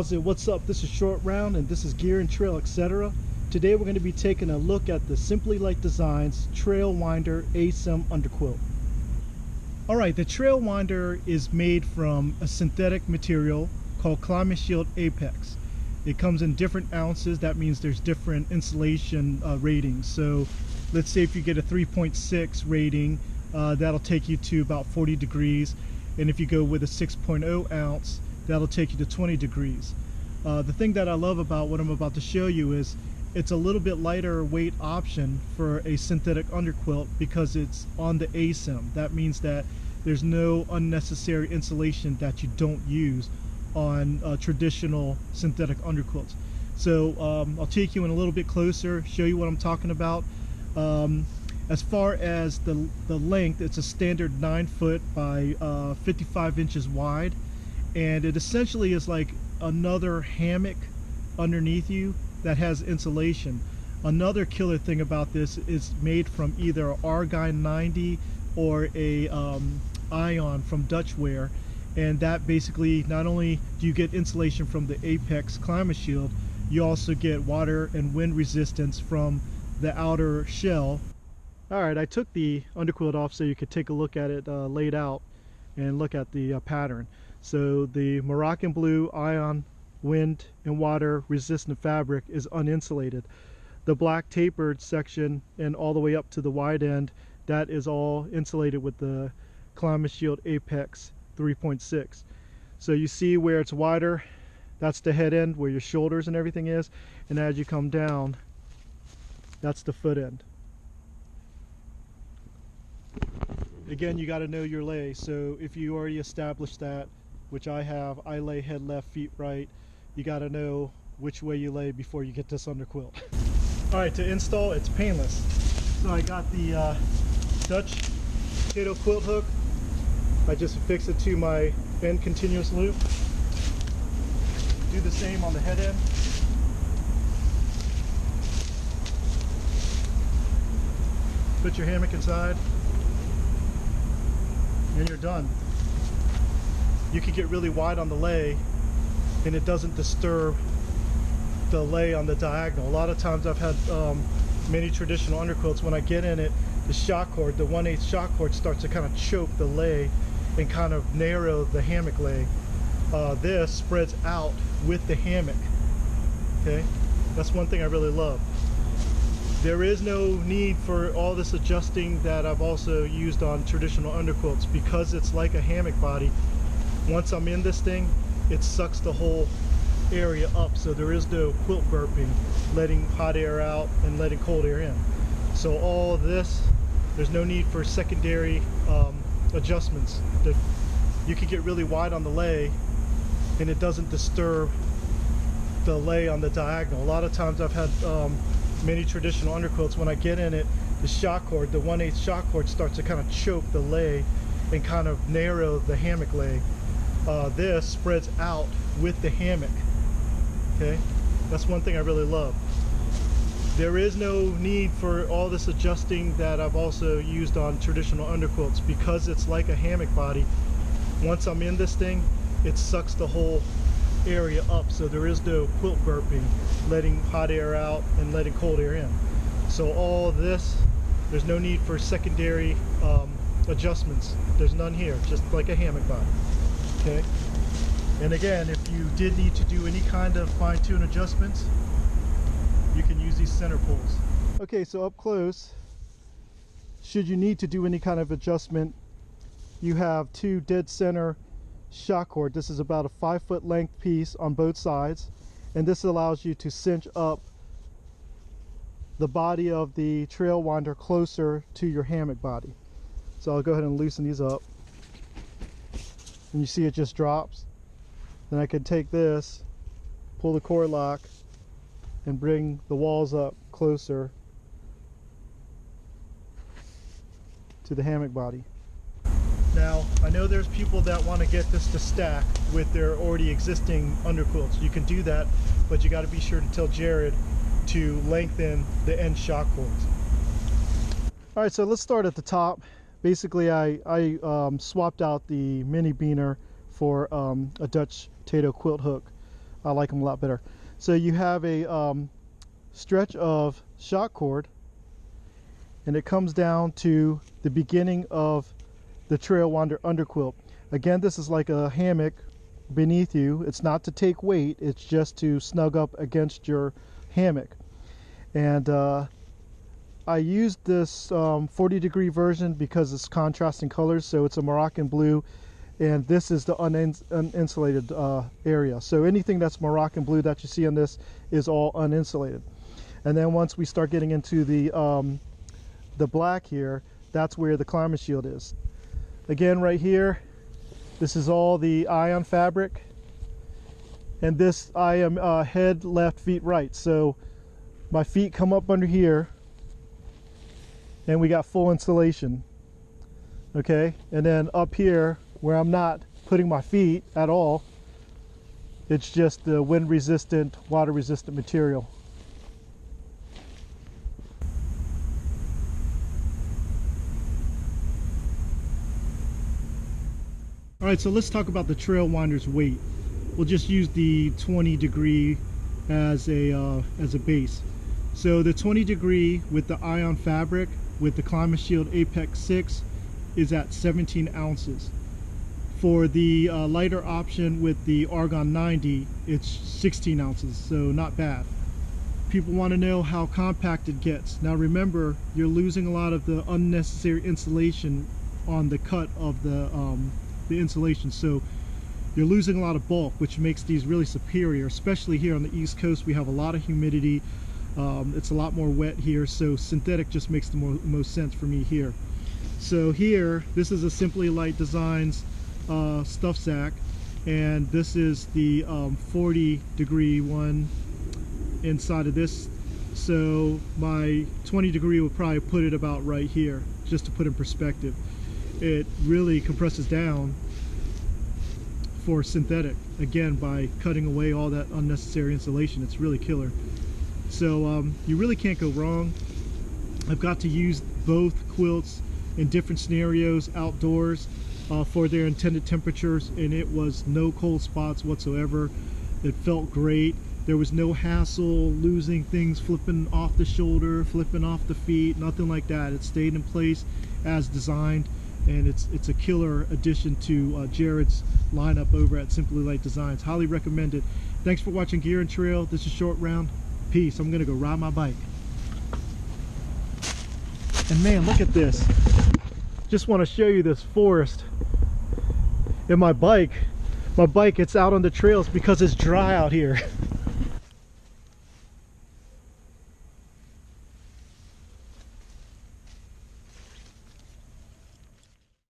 How's it? What's up? This is Short Round and this is Gear and Trail, etc. Today we're going to be taking a look at the Simply Light Designs Trail Winder Asym Underquilt. Alright, the Trail Winder is made from a synthetic material called Climate Shield Apex. It comes in different ounces. That means there's different insulation ratings. So let's say if you get a 3.6 rating, that'll take you to about 40 degrees. And if you go with a 6.0 ounce, that'll take you to 20 degrees. The thing that I love about what I'm about to show you is it's a little bit lighter weight option for a synthetic underquilt because it's on the Asym. That means that there's no unnecessary insulation that you don't use on traditional synthetic underquilts. So I'll take you in a little bit closer, show you what I'm talking about. As far as the length, it's a standard 9 foot by 55 inches wide, and it essentially is like another hammock underneath you that has insulation. Another killer thing about this is made from either a Argyle 90 or a Ion from Dutchware, and that basically, not only do you get insulation from the Apex Climate Shield, you also get water and wind resistance from the outer shell. Alright, I took the underquilt off so you could take a look at it laid out and look at the pattern. So the Moroccan blue Ion wind and water resistant fabric is uninsulated. The black tapered section and all the way up to the wide end, that is all insulated with the Climate Shield Apex 3.6. So you see where it's wider, that's the head end where your shoulders and everything is, and as you come down, that's the foot end. Again, you got to know your lay. So if you already established that, which I have, I lay head left, feet right, you got to know which way you lay before you get this underquilt. Alright, to install, it's painless. So I got the Dutch potato quilt hook. I just affix it to my end continuous loop. Do the same on the head end. Put your hammock inside, and you're done. You can get really wide on the lay, and it doesn't disturb the lay on the diagonal. A lot of times I've had many traditional underquilts, when I get in it, the shock cord, the 1/8 shock cord, starts to kind of choke the lay and kind of narrow the hammock lay. This spreads out with the hammock. Okay, that's one thing I really love. There is no need for all this adjusting that I've also used on traditional underquilts because it's like a hammock body. Once I'm in this thing, it sucks the whole area up, so there is no quilt burping, letting hot air out and letting cold air in. So all this, there's no need for secondary adjustments. You can get really wide on the lay, and it doesn't disturb the lay on the diagonal. A lot of times I've had many traditional underquilts, when I get in it, the shock cord, the 1/8 shock cord, starts to kind of choke the lay and kind of narrow the hammock lay. This spreads out with the hammock. Okay, that's one thing I really love. There is no need for all this adjusting that I've also used on traditional underquilts because it's like a hammock body. Once I'm in this thing, it sucks the whole area up, so there is no quilt burping, letting hot air out and letting cold air in. So all this, there's no need for secondary adjustments. There's none here, just like a hammock body. Okay, and again, if you did need to do any kind of fine-tune adjustments, you can use these center pulls. Okay, so up close, should you need to do any kind of adjustment, you have two dead center shock cord. This is about a 5-foot length piece on both sides, and this allows you to cinch up the body of the trail winder closer to your hammock body. So I'll go ahead and loosen these up, and you see it just drops. Then I can take this, pull the cord lock, and bring the walls up closer to the hammock body. Now, I know there's people that want to get this to stack with their already existing underquilts. You can do that, but you got to be sure to tell Jared to lengthen the end shock cords. All right, so let's start at the top. Basically, I swapped out the mini beaner for a Dutch potato quilt hook. I like them a lot better. So you have a stretch of shock cord, and it comes down to the beginning of the Trailwinder underquilt. Again, this is like a hammock beneath you. It's not to take weight, it's just to snug up against your hammock. And I used this 40-degree version because it's contrasting colors, so it's a Moroccan blue, and this is the uninsulated area. So anything that's Moroccan blue that you see on this is all uninsulated. And then once we start getting into the black here, that's where the climate shield is. Again, right here, this is all the ion fabric, and this I am head left, feet right. So my feet come up under here, and we got full insulation. Okay, and then up here where I'm not putting my feet at all, it's just the wind resistant, water resistant material. All right, so let's talk about the Trailwinder's weight. We'll just use the 20-degree as a base. So the 20-degree with the ion fabric with the Climate Shield Apex 6 is at 17 ounces. For the lighter option with the Argon 90, it's 16 ounces, so not bad. People want to know how compact it gets. Now remember, you're losing a lot of the unnecessary insulation on the cut of the insulation, so you're losing a lot of bulk, which makes these really superior. Especially here on the East Coast, we have a lot of humidity. It's a lot more wet here, so synthetic just makes the most sense for me here. So here, this is a Simply Light Designs stuff sack, and this is the 40-degree one inside of this. So my 20-degree would probably put it about right here, just to put in perspective. It really compresses down for synthetic, again, by cutting away all that unnecessary insulation. It's really killer. So you really can't go wrong. I've got to use both quilts in different scenarios outdoors for their intended temperatures, and it was no cold spots whatsoever. It felt great. There was no hassle losing things flipping off the shoulder, flipping off the feet, nothing like that. It stayed in place as designed, and it's a killer addition to Jared's lineup over at Simply Light Designs. Highly recommend it. Thanks for watching Gear and Trail. This is Short Round. Peace. I'm gonna go ride my bike. And man, look at this. Just want to show you this forest. And my bike, it's out on the trails because it's dry out here.